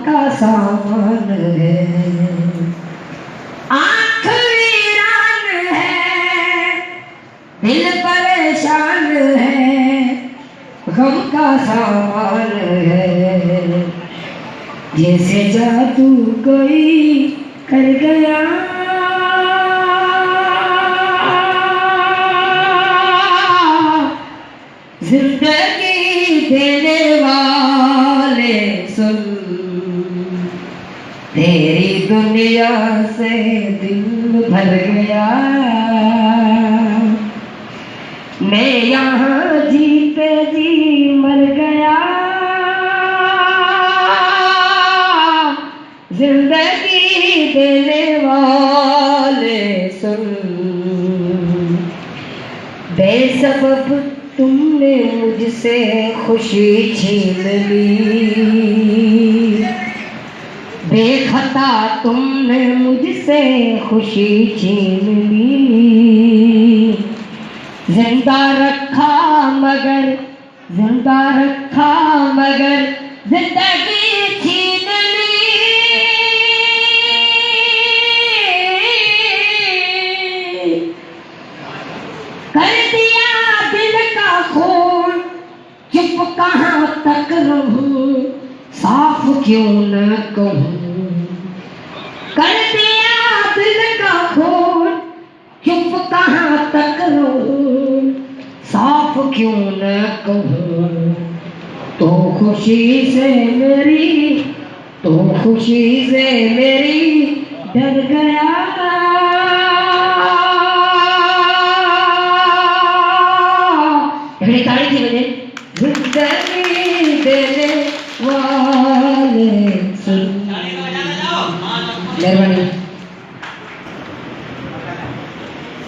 का सामान है। आँख वीरान है, दिल परेशान है, गम का सामान है। जैसे जादू कोई कर गया, जिंदगी देने वाले सुन, तेरी दुनिया से दिल भर गया। मैं यहाँ जीते जी मर गया, जिंदगी देने वाले सुन। बेसबब तुमने मुझसे खुशी छीन ली, बेखता तुमने मुझसे खुशी छीन ली। जिंदा रखा मगर जिंदगी छीन ली। कर दिया दिल का खून, चुप कहाँ तक रहूं, साफ क्यों न कहूं। कर दिया दिल का खून, चुप कहाँ तक रहूं, साफ क्यों न कहूं। तो खुशी से मेरी डर गया। ताली की वजह जिंदगी देने वाले सुन। मेहरबानी।